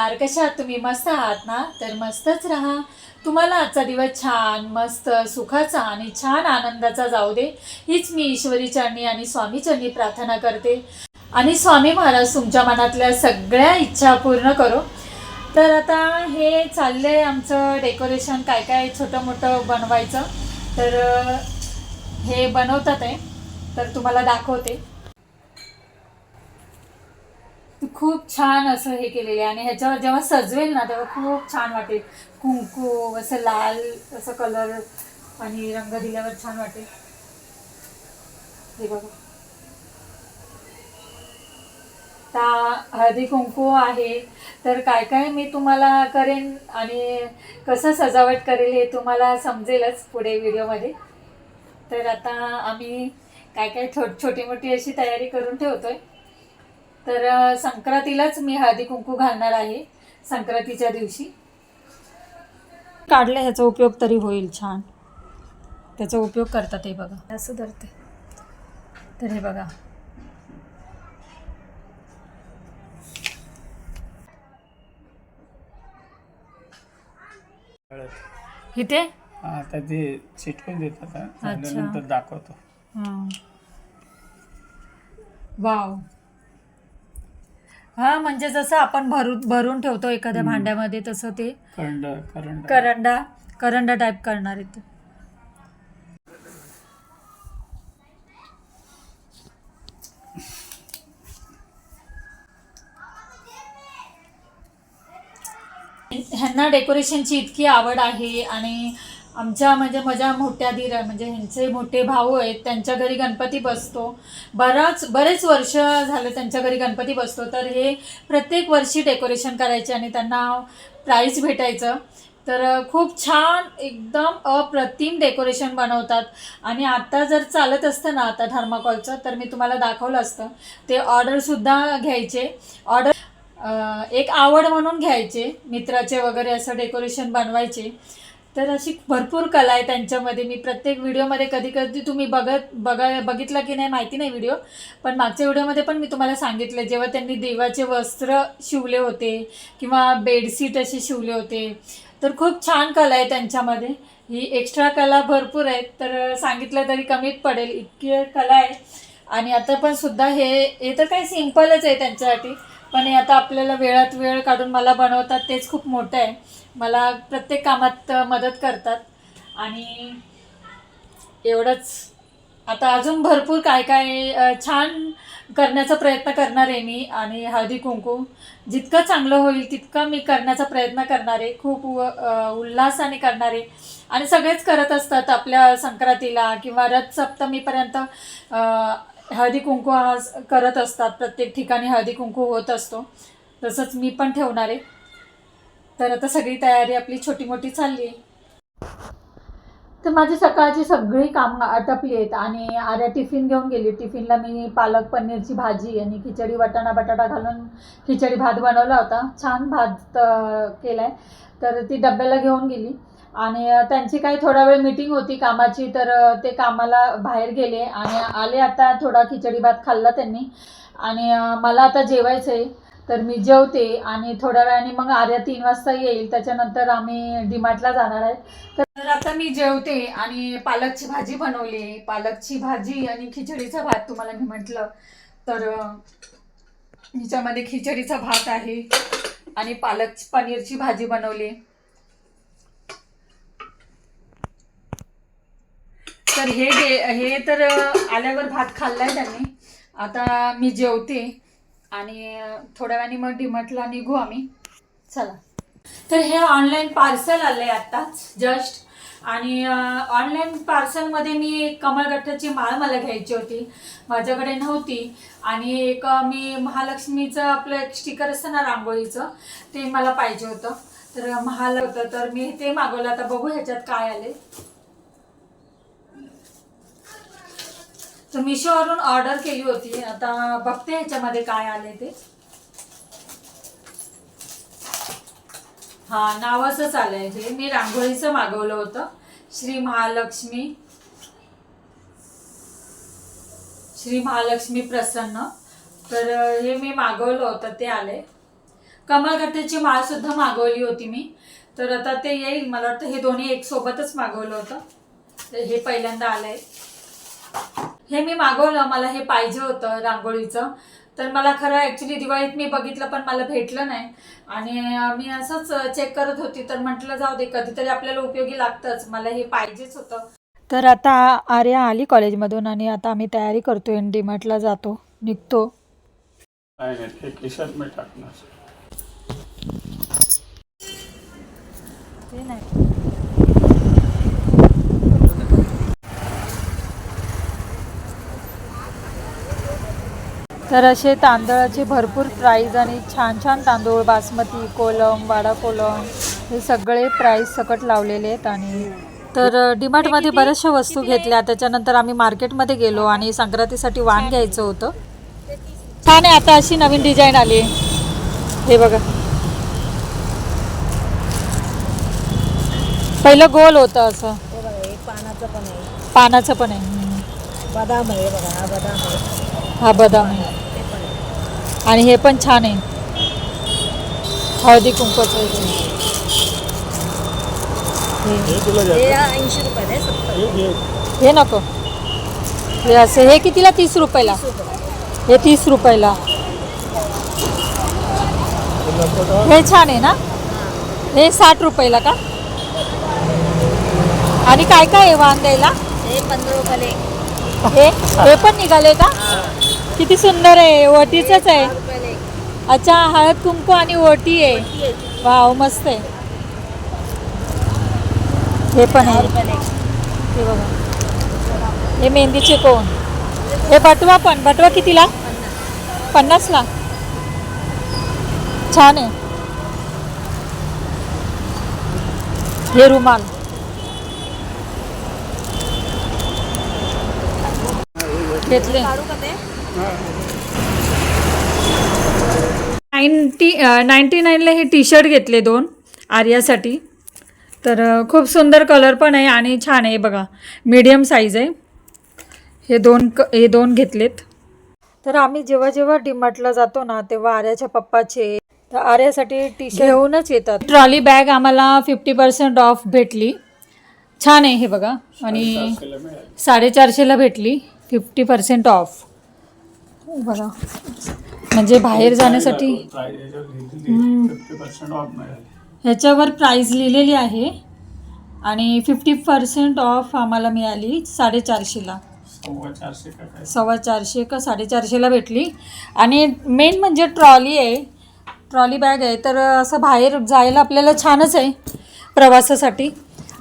नमस्कार, कशा आहात तुम्ही? मस्त आहात ना? तर मस्तच राहा. तुम्हाला आजचा दिवस छान, मस्त, सुखाचा आणि छान आनंदाचा जाऊ दे. हीच मी ईश्वरी चरणी आणि स्वामी चरणी प्रार्थना करते. आणि स्वामी महाराज तुमच्या मनातल्या सगळ्या इच्छा पूर्ण करो. तर आता हे चाललंय आमचं डेकोरेशन, काय काय छोटं मोठं बनवायचं. तर हे बनवतात आहे, तर तुम्हाला दाखवते. खूप छान असं हे केलेलं आहे आणि ह्याच्यावर जेव्हा सजवेल ना तेव्हा खूप छान वाटेल. कुंकू असं लाल असं कलर आणि रंग दिल्यावर छान वाटेल. हे बघा, आता हळदी कुंकू आहे. तर काय काय मी तुम्हाला करेन आणि कसं सजावट करेल हे तुम्हाला समजेलच पुढे व्हिडिओमध्ये. तर आता आम्ही काय काय छोटी मोठी अशी तयारी करून ठेवतोय. तर संक्रांतीलाच मी हळदी कुंकू घालणार आहे, संक्रांतीच्या दिवशी. काढले ह्याचा उपयोग तरी होईल छान. त्याचा उपयोग करतात हे बघा, असं धरते. तर हे बघा, इथे आता ते चिटकून देतात. अच्छा. नंतर दाखवतो. हां, वाव. हा, म्हणजे जसं आपण भरून ठेवतो एखाद्या भांड्यामध्ये तसं ते करंड करंड करंडा करंडा टाईप करणार आहे ते. ह्यांना डेकोरेशनची इतकी आवड आहे आणि आमच्या म्हणजे माझ्या मोठ्या दीर म्हणजे ह्यांचे मोठे भाऊ आहेत, त्यांच्या घरी गणपती बसतो. बरेच वर्ष झाले त्यांच्या घरी गणपती बसतो. तर हे प्रत्येक वर्षी डेकोरेशन करायचे आणि त्यांना प्राईज भेटायचं. तर खूप छान एकदम अप्रतिम डेकोरेशन बनवतात. आणि आता जर चालत असतं ना आता थर्माकॉलचं, तर मी तुम्हाला दाखवलं असतं. ते ऑर्डरसुद्धा घ्यायचे. एक आवड म्हणून घ्यायचे, मित्राचे वगैरे असं डेकोरेशन बनवायचे. तर अशी भरपूर कला आहे त्यांच्यामध्ये. मी प्रत्येक व्हिडिओमध्ये कधी कधी तुम्ही बघितला की नाही माहिती नाही व्हिडिओ, पण मागच्या व्हिडिओमध्ये पण मी तुम्हाला सांगितलं जेव्हा त्यांनी देवाचे वस्त्र शिवले होते किंवा बेडशीट असे शिवले होते. तर खूप छान कला आहे त्यांच्यामध्ये. ही एक्स्ट्रा कला भरपूर आहेत, तर सांगितलं तरी कमीच पडेल इतकी कला आहे. आणि आता पण सुद्धा हे तर काही सिम्पलच आहे त्यांच्यासाठी, पण हे आता आपल्याला वेळात वेळ काढून मला बनवतात तेच खूप मोठं आहे. मला प्रत्येक कामात मदत करतात आणि एवढंच. आता अजून भरपूर काय काय छान करण्याचा प्रयत्न करणार आहे मी. आणि हळदी कुंकू जितकं चांगलं होईल तितकं मी करण्याचा प्रयत्न करणार आहे. खूप उल्हासाने करणार आहे. आणि सगळेच करत असतात आपल्या संक्रांतीला किंवा रथसप्तमीपर्यंत हळदी कुंकू हा करत असतात. प्रत्येक ठिकाणी हळदी कुंकू होत असतो. तसंच मी पण ठेवणार आहे. तर आता सगळी तयारी आपली छोटी मोठी चालली आहे. तर माझी सकाळची सगळी कामं आटपली आहेत आणि आर्या टिफिन घेऊन गेली. टिफिनला मी पालक पनीरची भाजी आणि खिचडी वाटाणा बटाटा घालून खिचडी भात बनवला होता. छान भात केला आहे. तर ती डब्याला घेऊन गेली. आणि त्यांची काही थोडा वेळ मीटिंग होती कामाची, तर ते कामाला बाहेर गेले आणि आले. आता थोडा खिचडी भात खाल्ला त्यांनी आणि मला आता जेवायचं आहे. तर मी जेवते आणि थोड्या वेळाने मग आर्या 3 वाजता येईल. त्याच्यानंतर आम्ही डीमार्टला जाणार आहे. तर आता मी जेवते आणि पालकची भाजी बनवली. पालकची भाजी आणि खिचडीचा भात तुम्हाला मी म्हटलं. तर हिच्यामध्ये खिचडीचा भात आहे आणि पालक पनीरची भाजी बनवली. तर हे तर आल्यावर भात खाल्लाय त्यांनी. आता मी जेवते आणि थोड्या वेळाने मग डीमार्टला निघू आम्ही. चला. तर हे ऑनलाईन पार्सल आलंय आत्ताच जस्ट. आणि ऑनलाईन पार्सलमध्ये मी कमळगट्टाची माळ मला घ्यायची होती, माझ्याकडे नव्हती. आणि एक मी महालक्ष्मीचं आपलं एक स्टिकर असतं ना रांगोळीचं, ते मला पाहिजे होतं. तर होतं तर मी ते मागवलं. आता बघू ह्याच्यात काय आले. तर मिशोवरून ऑर्डर केली होती. आता बघते ह्याच्यामध्ये काय आले ते. हा, नाव असंच आलंय. हे मी रांगोळीचं मागवलं होतं. श्री महालक्ष्मी प्रसन्न. तर हे मी मागवलं होतं ते आले. कमळगट्ट्याची माळ सुद्धा मागवली होती मी, तर आता ते येईल. मला वाटतं हे दोन्ही एक सोबतच मागवलं होतं, तर हे पहिल्यांदा आलंय. हे मी मागवलं, मला हे पाहिजे होतं रांगोळीचं. तर मला खरं ॲक्च्युली दिवाळीत मी बघितलं पण मला भेटलं नाही, आणि मी असंच चेक करत होती, तर म्हटलं जाऊ दे, कधीतरी आपल्याला उपयोगी लागतंच. मला हे पाहिजेच होतं. तर आता आर्या आली कॉलेजमधून आणि आता आम्ही तयारी करतोय, डीमार्टला जातो, निघतो. नाही नाही, हे खिशात मी टाकणार. ते नाही. तर असे तांदळाचे भरपूर प्राईज आणि छान छान तांदूळ, बासमती, कोलम, वाडा कोलम, हे सगळे प्राईज सकट लावलेले आहेत. आणि तर डीमार्टमध्ये बऱ्याचशा वस्तू घेतल्या. त्याच्यानंतर आम्ही मार्केटमध्ये गेलो आणि संक्रांतीसाठी वाण घ्यायचं होतं. छान आहे, आता अशी नवीन डिझाईन आली आहे, हे बघा. पहिलं गोल होतं असं, पानाचं पण आहे. बदाम आहे बघा, हा बदाम आहे. हा बदाम आहे, आणि हे पण छान आहे, हळदी कुंकवाचं आहे. हे 80 रुपये, 70. हे नको, हे असं. हे कितीला? 30 रुपयाला. हे 30 रुपयाला. हे छान आहे ना, हे 60 रुपयाला का? आणि काय काय आहे वाण द्यायला? हे 15 रुपये. हे पण निघाले का? किती सुंदर आहे, ओटीचंच आहे. रुपये. अच्छा, हळद कुंकू आणि ओटी आहे. वाव, मस्त आहे. हे पण आहे, हे बघा. हे मेहंदीचे कोण. हे बटवा पण. बटवा कितीला? 50ला. छान आहे. हे रुमाल. घेतले. 99ला हे टी शर्ट घेतले 2 आर्यासाठी. तर खूप सुंदर कलर पण आहे आणि छान आहे बघा, मीडियम साईज आहे. हे दोन घेतलेत. तर आम्ही जेव्हा जेव्हा डीमार्टला जातो ना, तेव्हा आर्याच्या पप्पाचे, तर आर्यासाठी टी शर्ट घेऊनच येतात. ट्रॉली बॅग आम्हाला 50% ऑफ भेटली. छान आहे हे बघा, आणि 450ला भेटली, 50% ऑफ बघा. म्हणजे बाहेर जाण्यासाठी 50% ऑफ मिळाले. ह्याच्यावर प्राईज लिहिलेली आहे, आणि 50% ऑफ आम्हाला मिळाली 450ला. 450 का काय? 450 का 450ला भेटली. आणि मेन म्हणजे ट्रॉली आहे, ट्रॉली बॅग आहे, तर असं बाहेर जायला आपल्याला छानच आहे प्रवासासाठी.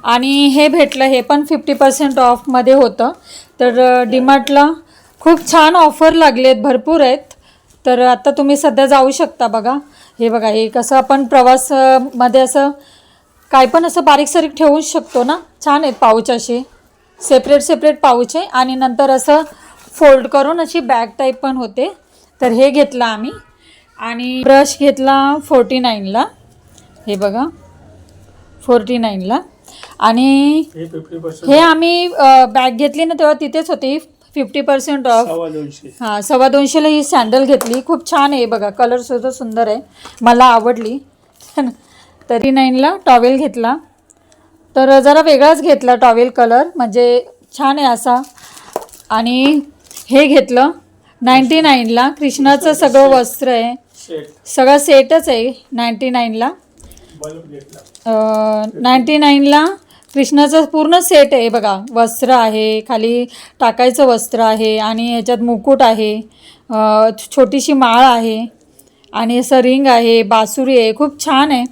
आणि हे भेटलं, हे पण 50% ऑफमध्ये होतं. तर डीमार्टला खूप छान ऑफर लागलेत, भरपूर आहेत. तर आता तुम्ही सध्या जाऊ शकता बघा. हे बघा, हे कसं आपण प्रवासमध्ये असं काय पण असं बारीक सारीक ठेवू शकतो ना. छान आहेत पाऊच, असे सेपरेट पाऊच आहे, आणि नंतर असं फोल्ड करून अशी बॅग टाईप पण होते. तर हे घेतलं आम्ही. आणि ब्रश घेतला 49ला, हे बघा 49ला. आणि हे 50% हे आम्ही बॅग घेतली ना तेव्हा तिथेच होती 50% ऑफ. 250. हां, 250ला ही सँडल घेतली. खूप छान आहे बघा, कलरसुद्धा सुंदर आहे, मला आवडली. तरी 9ला टॉवेल घेतला, तर जरा वेगळाच घेतला टॉवेल कलर, म्हणजे छान आहे असा. आणि हे घेतलं 99ला, कृष्णाचं सगळं वस्त्र आहे, सगळं सेटच आहे 99ला. 99ला कृष्णाचं पूर्ण सेट आहे बघा. वस्त्र आहे, खाली टाकायचं वस्त्र आहे, आणि ह्याच्यात मुकुट आहे, छोटीशी माळ आहे, आणि असं रिंग आहे, बासुरी आहे. खूप छान आहे,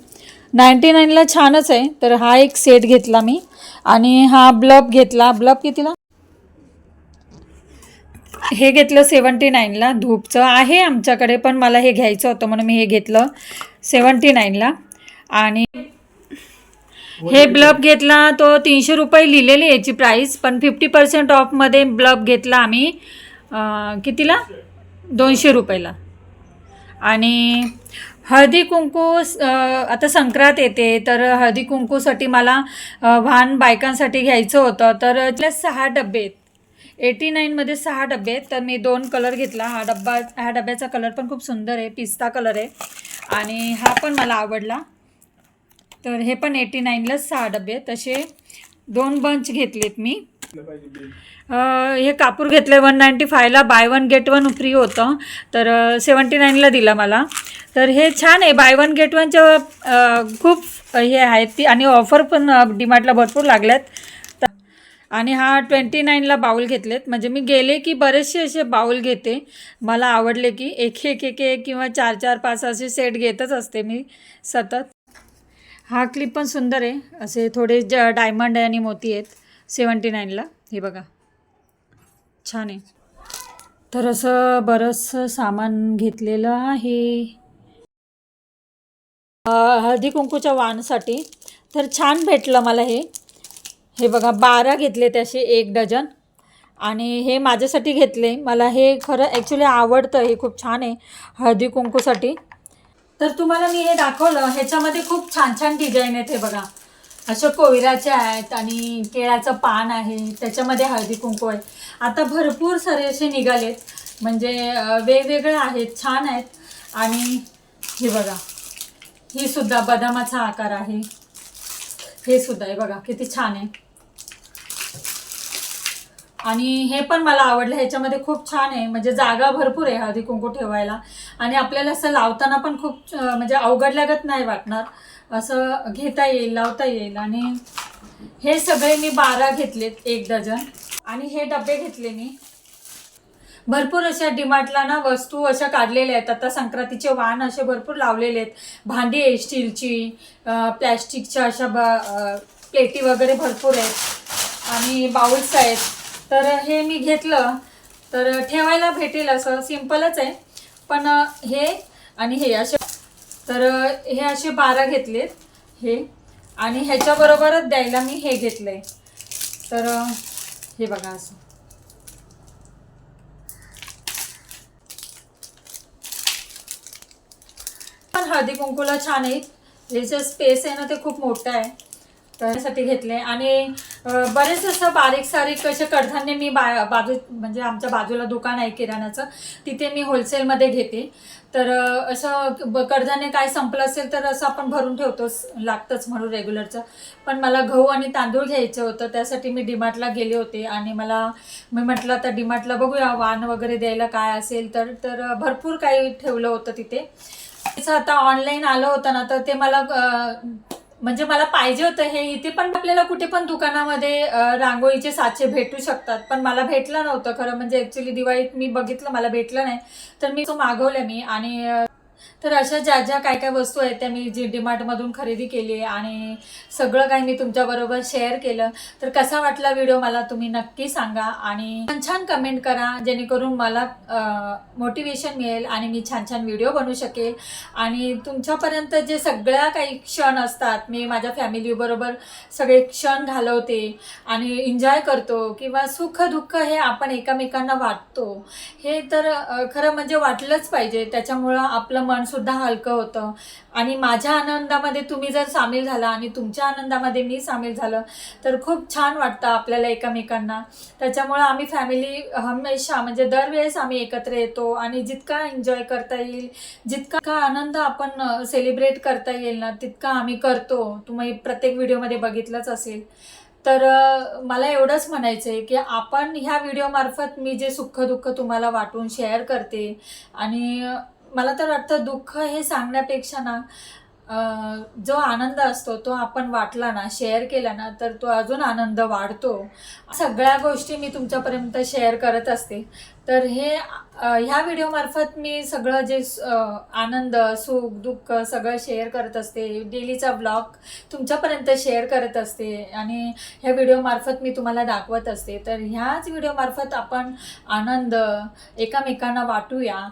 99ला छानच आहे. तर हा एक सेट घेतला मी. आणि हा ब्लब घेतला. ब्लब कितीला? हे घेतलं 79ला. धूपचं आहे आमच्याकडे, पण मला हे घ्यायचं होतं म्हणून मी हे घेतलं 79ला. आणि हे ब्लब घेतला, तो 300 रुपये लिहिलेली याची प्राईस, पण 50% ऑफमध्ये ब्लब घेतला आम्ही. कितीला? 200 रुपयाला. आणि हळदी कुंकू, आता संक्रांत येते, तर हळदी कुंकूसाठी मला वाण बायकांसाठी घ्यायचं होतं. तर इथले 6 डबे आहेत, 89मध्ये 6 डबे आहेत. तर मी 2 कलर घेतला. हा डब्याचा कलर पण खूप सुंदर आहे, पिस्ता कलर आहे. आणि हा पण मला आवडला. तर हे पण 89लाच 6 डबे आहेत. तसे 2 बंच घेतलेत मी. हे कापूर घेतलं 195ला, बाय 1 गेट 1 फ्री होतं. तर 79ला दिला मला. तर हे छान आहे, बाय 1 गेट 1च्या खूप हे आहेत ती, आणि ऑफर पण डीमार्टला भरपूर लागल्यात. आणि हा 29ला बाऊल घेतलेत. म्हणजे मी गेले की बरेचसे असे बाऊल घेते, मला आवडले की एक किंवा 4 5 असे सेट घेतच असते मी सतत. हा क्लिप पण सुंदर आहे, असे थोडे डायमंड आणि मोती आहेत 79ला. हे बघा छान आहे. तर असं बरंचसं सामान घेतलेलं आहे हळदी कुंकूच्या वाणसाठी. तर छान भेटलं मला हे बघा 12 घेतले त्याचे 1 डझन. आणि हे माझ्यासाठी घेतले, मला हे खरं ॲक्च्युली आवडतं, हे खूप छान आहे हळदी कुंकूसाठी. तर तुम्हाला मी हे दाखवलं, ह्याच्यामध्ये खूप छान छान डिझाईन आहेत. हे बघा अशा कोयराच्या आहेत आणि केळाचं पान आहे, त्याच्यामध्ये हळदी कुंकू आहे. आता भरपूर सारे असे निघालेत, म्हणजे वेगवेगळे आहेत, छान आहेत. आणि हे बघा ही सुद्धा बदामाचा आकार आहे, हे सुद्धा आहे बघा किती छान आहे. आणि हे पण मला आवडलं, ह्याच्यामध्ये खूप छान आहे, म्हणजे जागा भरपूर आहे हळदी कुंकू ठेवायला. आणि आपल्याला असं लावताना पण खूप म्हणजे अवघडल्यागत नाही वाटणार, असं घेता येईल, लावता येईल. आणि हे सगळे मी 12 घेतलेत 1 डझन. आणि हे डबे घेतले मी भरपूर अशा डीमार्टला ना वस्तू अशा काढलेल्या आहेत. आता संक्रांतीचे वाण असे भरपूर लावलेले आहेत, भांडी आहे स्टीलची, प्लॅस्टिकच्या अशा प्लेटी वगैरे भरपूर आहेत आणि बाउल्स आहेत. तर हे मी घेतलं तर ठेवायला भेटेल, असं सिंपलच आहे. पण हे आणि हे असे, तर हे असे 12 घेतलेत हे. आणि ह्याच्याबरोबरच द्यायला मी हे घेतलं आहे. तर हे बघा असं पण हळदी कुंकूला छान आहे. हे जे स्पेस आहे ना ते खूप मोठं आहे, त्यासाठी घेतले. आणि बरेच असं बारीक सारीक असे कडधान्य मी बाजू म्हणजे आमच्या बाजूला दुकान आहे किराणाचं, तिथे मी होलसेलमध्ये घेते. तर असं कडधान्य काय संपलं असेल तर असं आपण भरून ठेवतोच, लागतंच म्हणून रेग्युलरचं. पण मला गहू आणि तांदूळ घ्यायचं होतं, त्यासाठी मी डीमार्टला गेले होते. आणि मी म्हटलं आता डीमार्टला बघूया वाण वगैरे द्यायला काय असेल तर भरपूर काही ठेवलं होतं तिथे. आता ऑनलाईन आलं होतं ना, तर ते मला म्हणजे मला पाहिजे होतं हे. इथे पण आपल्याला कुठे पण दुकानामध्ये रांगोळीचे साचे भेटू शकतात, पण मला भेटलं नव्हतं खरं म्हणजे. ॲक्च्युली दिवाळीत मी बघितलं, मला भेटलं नाही, तर मी तो मागवलं मी. आणि तर अशा ज्या काय वस्तू आहेत त्या मी डीमार्टमधून खरेदी केली आहे आणि सगळं काही मी तुमच्याबरोबर शेअर केलं. तर कसा वाटला व्हिडिओ मला तुम्ही नक्की सांगा आणि छान कमेंट करा, जेणेकरून मला मोटिवेशन मिळेल आणि मी छान छान व्हिडिओ बनवू शकेल. आणि तुमच्यापर्यंत जे सगळ्या काही क्षण असतात, मी माझ्या फॅमिलीबरोबर सगळे क्षण घालवते आणि एन्जॉय करतो, किंवा सुख दुःख हे आपण एकमेकांना वाटतो, हे तर खरं म्हणजे वाटलंच पाहिजे. त्याच्यामुळं आपलं मन सुद्धा हलकं होतं. आणि माझ्या आनंदामध्ये तुम्ही जर सामील झाला आणि तुमच्या आनंदामध्ये मी सामील झालं तर खूप छान वाटतं आपल्याला एकमेकांना. त्याच्यामुळं आम्ही फॅमिली हमेशा म्हणजे दरवेळेस आम्ही एकत्र येतो आणि जितका एन्जॉय करता येईल, जितका आनंद आपण सेलिब्रेट करता येईल ना, तितका आम्ही करतो. तुम्ही प्रत्येक व्हिडिओमध्ये बघितलंच असेल. तर मला एवढंच म्हणायचं आहे की आपण ह्या व्हिडिओमार्फत मी जे सुख दुःख तुम्हाला वाटून शेअर करते, आणि मला तर वाटतं दुःख हे सांगण्यापेक्षा ना जो आनंद असतो तो आपण वाटला ना, शेअर केला ना, तर तो अजून आनंद वाढतो. सगळ्या गोष्टी मी तुमच्यापर्यंत शेअर करत असते. तर ह्या व्हिडिओमार्फत मी सगळं जे आनंद सुख दुःख सगळं शेअर करत असते. डेलीचा ब्लॉग तुमच्यापर्यंत शेअर करत असते आणि ह्या व्हिडिओमार्फत मी तुम्हाला दाखवत असते. तर ह्याच व्हिडिओमार्फत आपण आनंद एकमेकांना वाटूया.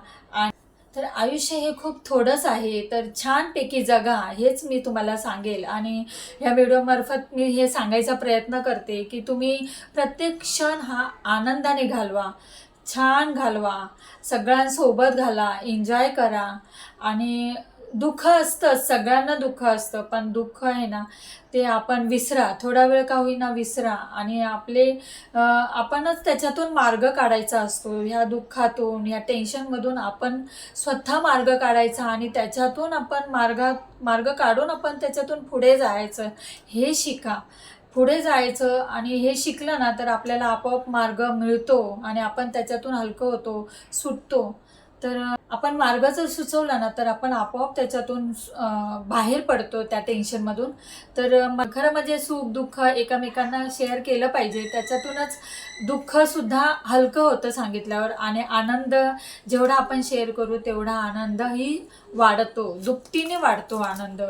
तर आयुष्य हे खूप थोडंच आहे, तर छानपैकी जगा, हेच मी तुम्हाला सांगेल. आणि ह्या व्हिडिओमार्फत मी हे सांगायचा प्रयत्न करते की तुम्ही प्रत्येक क्षण हा आनंदाने घालवा, छान घालवा, सगळ्यांसोबत घाला, एन्जॉय करा. आणि दुःख असतं, सगळ्यांना दुःख असतं, पण दुःख आहे ना ते आपण विसरा, थोडा वेळ का होईना विसरा आणि आपणच त्याच्यातून मार्ग काढायचा असतो. ह्या दुःखातून, या टेन्शनमधून आपण स्वतः मार्ग काढायचा आणि त्याच्यातून आपण मार्ग काढून आपण त्याच्यातून पुढे जायचं, हे शिका. पुढे जायचं आणि हे शिकलं ना तर आपल्याला आपोआप मार्ग मिळतो आणि आपण त्याच्यातून हलकं होतो, सुटतो. तर आपण मार्ग जर सुचवला ना तर आपण आपोआप त्याच्यातून बाहेर पडतो त्या टेन्शनमधून. तर खरं म्हणजे सुख दुःख एकमेकांना शेअर केलं पाहिजे, त्याच्यातूनच दुःखसुद्धा हलकं होतं सांगितल्यावर आणि आनंद जेवढा आपण शेअर करू तेवढा आनंदही वाढतो, दुपटीने वाढतो आनंद.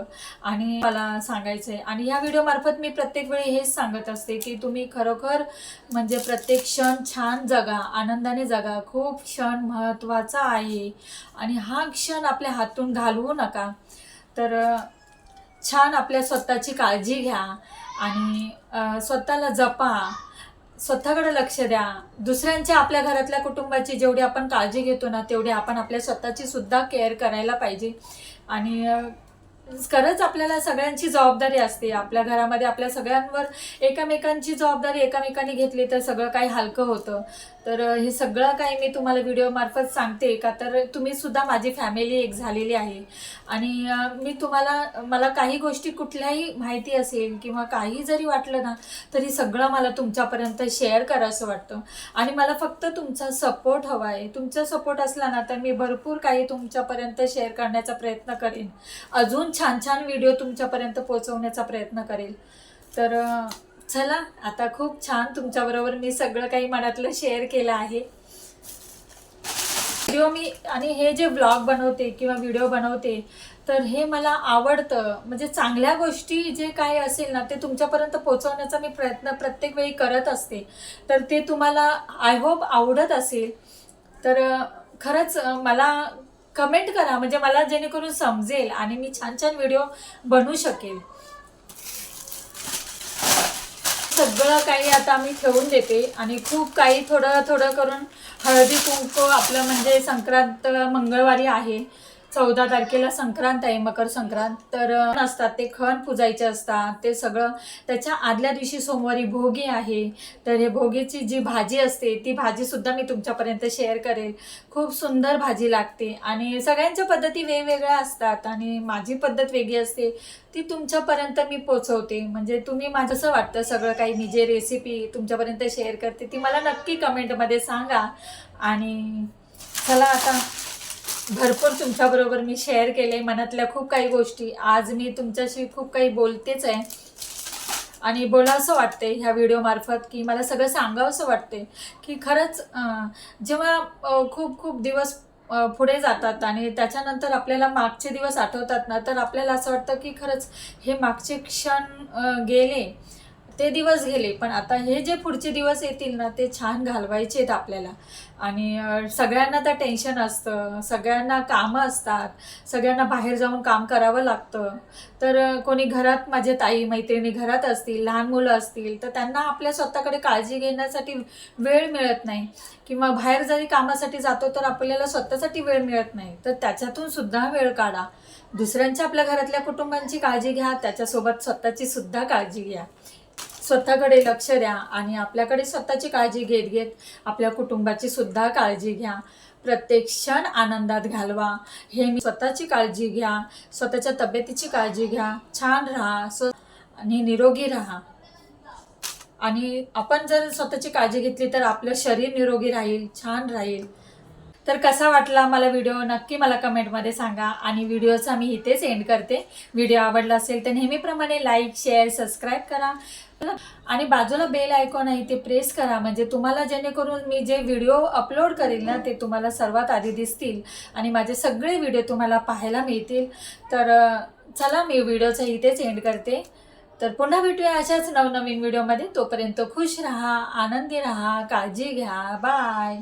आणि मला सांगायचं आहे आणि ह्या व्हिडिओमार्फत मी प्रत्येक वेळी हेच सांगत असते की तुम्ही खरोखर म्हणजे प्रत्येक क्षण छान जगा, आनंदाने जगा. खूप क्षण महत्त्वाचा आहे आणि हा क्षण आपल्या हातून घालवू नका. तर छान आपल्या स्वतःची काळजी घ्या आणि स्वतःला जपा, स्वतःकडे लक्ष द्या. दुसऱ्यांच्या, आपल्या घरातल्या कुटुंबाची जेवढी आपण काळजी घेतो ना तेवढी आपण आपल्या स्वतःची सुद्धा केअर करायला पाहिजे. आणि खरंच आपल्याला सगळ्यांची जबाबदारी असते आपल्या घरामध्ये. आपल्या सगळ्यांवर एकमेकांची जबाबदारी एकमेकांनी घेतली तर सगळं काही हलकं होतं. तर हे सगळं काही मी तुम्हाला व्हिडिओमार्फत सांगते का तर तुम्ही सुद्धा माझी फॅमिली एक झालेली आहे आणि मी मला काही गोष्टी कुठल्याही माहिती असेल किंवा काही जरी वाटलं ना तरी सगळं मला तुमच्यापर्यंत शेअर करावंसं वाटतं आणि मला फक्त तुमचा सपोर्ट हवा आहे. तुमचा सपोर्ट असला ना तर मी भरपूर काही तुमच्यापर्यंत शेअर करण्याचा प्रयत्न करेन, अजून छान छान व्हिडिओ तुमच्यापर्यंत पोहोचवण्याचा प्रयत्न करेल. तर चला, आता खूप छान तुमच्याबरोबर मी सगळं काही मनातलं शेअर केलं आहे. व्हिडिओ मी आणि हे जे ब्लॉग बनवते किंवा व्हिडिओ बनवते तर हे मला आवडतं. म्हणजे चांगल्या गोष्टी जे काही असेल ना ते तुमच्यापर्यंत पोहोचवण्याचा मी प्रयत्न प्रत्येक वेळी करत असते. तर ते तुम्हाला आय होप आवडत असेल. तर खरंच मला कमेंट करा, म्हणजे मला जेणेकरून समजेल आणि मी छान छान व्हिडिओ बनवू शकेल. सगळं काही आता मी ठेवून देते आणि खूप काही थोडं थोडं करून हळदी कुंकू आपलं म्हणजे संक्रांत मंगळवारी आहे, 14 तारखेला संक्रांत आहे, मकर संक्रांत. तर असतात ते खण पुजायचे असतात ते सगळं. त्याच्या आदल्या दिवशी सोमवारी भोगी आहे. तर हे भोगीची जी भाजी असते ती भाजीसुद्धा मी तुमच्यापर्यंत शेअर करेल. खूप सुंदर भाजी लागते आणि सगळ्यांच्या पद्धती वेगवेगळ्या असतात आणि माझी पद्धत वेगळी असते, ती तुमच्यापर्यंत मी पोचवते. म्हणजे तुम्ही माझं असं वाटतं सगळं काही मी जे रेसिपी तुमच्यापर्यंत शेअर करते ती मला नक्की कमेंटमध्ये सांगा. आणि चला, आता भरपूर तुमच्याबरोबर मी शेअर केले मनातल्या खूप काही गोष्टी. आज मी तुमच्याशी खूप काही बोलतेच आहे आणि बोलावंसं वाटते ह्या व्हिडिओमार्फत की मला सगळं सांगावंसं वाटते की खरंच जेव्हा खूप खूप दिवस पुढे जातात आणि त्याच्यानंतर आपल्याला मागचे दिवस आठवतात ना तर आपल्याला असं वाटतं की खरंच हे मागचे क्षण गेले, ते दिवस गेले, पण आता हे जे पुढचे दिवस येतील ना ते छान घालवायचे आहेत आपल्याला. आणि सगळ्यांना तर टेन्शन असतं, सगळ्यांना कामं असतात, सगळ्यांना बाहेर जाऊन काम करावं लागतं. तर कोणी घरात, माझे ताई मैत्रिणी घरात असतील, लहान मुलं असतील तर त्यांना आपल्या स्वतःकडे काळजी घेण्यासाठी वेळ मिळत नाही किंवा बाहेर जरी कामासाठी जातो तर आपल्याला स्वतःसाठी वेळ मिळत नाही. तर त्याच्यातून सुद्धा वेळ काढा. दुसऱ्यांच्या, आपल्या घरातल्या कुटुंबांची काळजी घ्या, त्याच्यासोबत स्वतःची सुद्धा काळजी घ्या. स्वतःकडे लक्ष द्या आणि आपल्याकडे स्वतःची काळजी घेत घेत आपल्या कुटुंबाची सुद्धा काळजी घ्या. प्रत्येक क्षण आनंदात घालवा. हे मी स्वतःची काळजी घ्या, स्वतःच्या तब्येतीची काळजी घ्या, छान राहा आणि निरोगी राहा. आणि आपण जर स्वतःची काळजी घेतली तर आपलं शरीर निरोगी राहील, छान राहील. तर कसा वाटला मला व्हिडिओ नक्की मला कमेंटमध्ये सांगा आणि व्हिडिओचा मी इथेच एंड करते. व्हिडिओ आवडला असेल तर नेहमीप्रमाणे लाईक, शेअर, सबस्क्राईब करा आणि बाजूला बेल आयकॉन आहे ते प्रेस करा, म्हणजे तुम्हाला जेणेकरून मी जे व्हिडिओ अपलोड करेल ना ते तुम्हाला सर्वात आधी दिसतील आणि माझे सगळे व्हिडिओ तुम्हाला पाहायला मिळतील. तर चला, मी व्हिडिओचा इथेच एंड करते. तर पुन्हा भेटूया अशाच नवनवीन व्हिडिओमध्ये. तोपर्यंत खुश राहा, आनंदी राहा, काळजी घ्या. बाय.